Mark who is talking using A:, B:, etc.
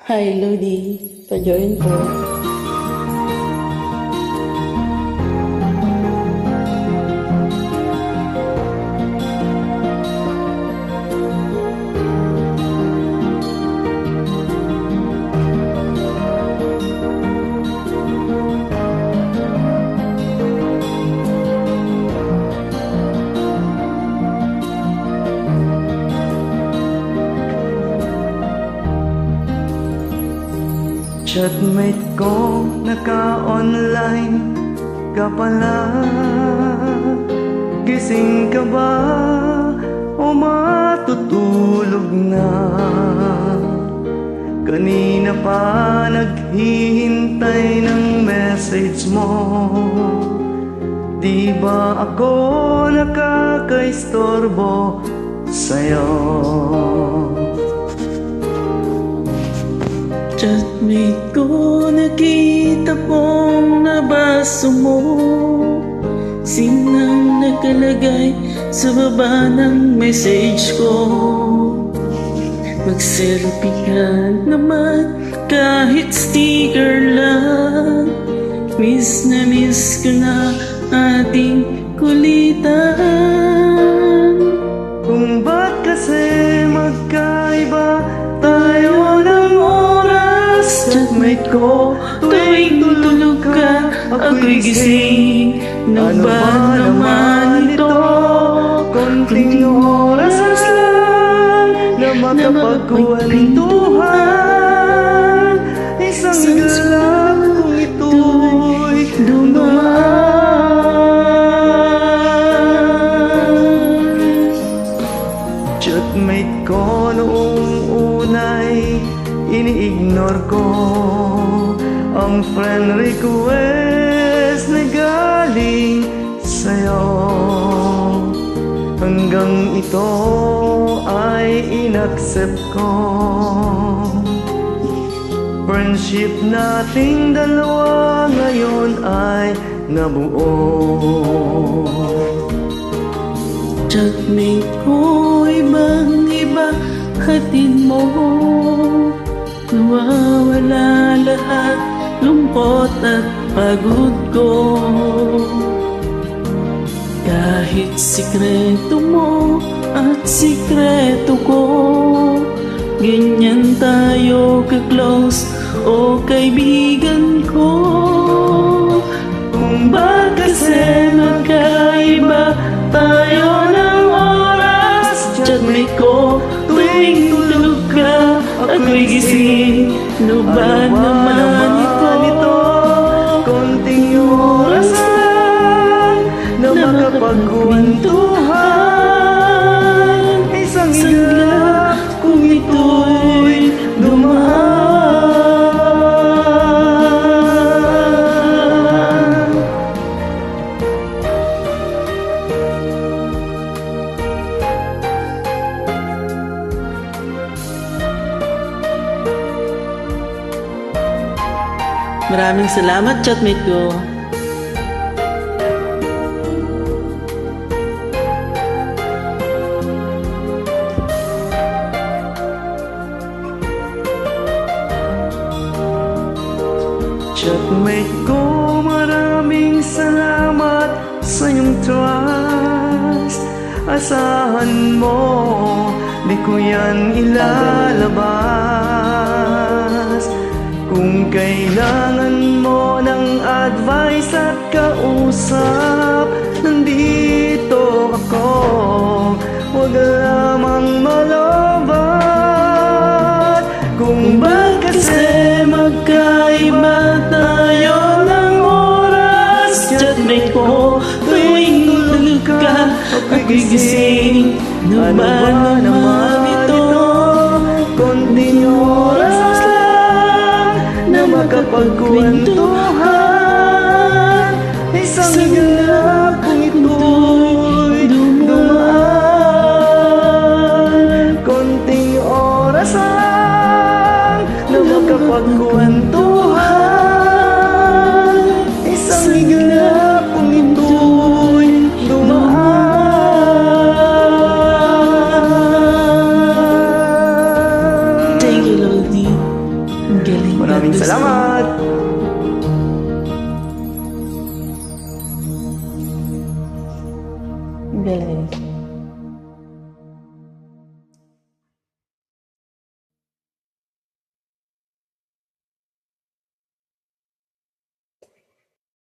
A: Hi, Lodi. Pa-join po.
B: Chatmate ko, naka-online ka pala. Gising ka ba o matutulog na? Kanina pa naghihintay ng message mo. Di ba ako nakakaistorbo sa'yo?
A: Chatmate ko, nakita pong nabasa mo. Sinang nakalagay sa baba ng message ko. Mag-selfie ka naman kahit sticker lang. Miss na miss ko na ating kulitan.
B: Kung ba't kasi magkaiba tayo ng oras? Chatmate ko,
A: Tuwing tulog ka, ako'y gising. Ano ba naman ito?
B: Konting oras lang na makapagkwentuhan. Isang galak kung ito'y dumaan. Chatmate ko, noong unay ini-ignore ko ang friend request na galing sa'yo. Hanggang ito ay inaccept ko. Friendship nating dalawa ngayon ay nabuo.
A: Chatmate ko, ibang-iba hatid mo. Nawawala lahat, lungkot at pagod ko. Kahit sikreto mo at sikreto ko, ganyan tayo ka-close o kaibigan ko. Kung ba kasi magkaiba tayo ng oras, chatmate ko, tuwing tulog ka, ako'y gising. Ano ba naman ito?
B: Konting oras lang na makapagkwentuhan. Isang iglap kung ito'y dumaan.
A: Maraming salamat, chatmate ko.
B: Chatmate ko, maraming salamat sa iyong trust. Asahan mo, di ko yan ilalabas. Kung kailangan mo ng advice at kausap, nandito ako. Huwag lamang malobat. Kung ba kasi magkaiba tayo ng oras,
A: Chatmate ko, tuwing tulog ka, ako'y gising. Ano ba naman ito?
B: konting oras lang na makapagkwentuhan. Isang iglap kung ito'y dumaan. Konting oras lang na makapagkwentuhan. Isang iglap kung ito'y dumaan.
A: Thank you, Lodi.
B: Salamat!
A: Galing.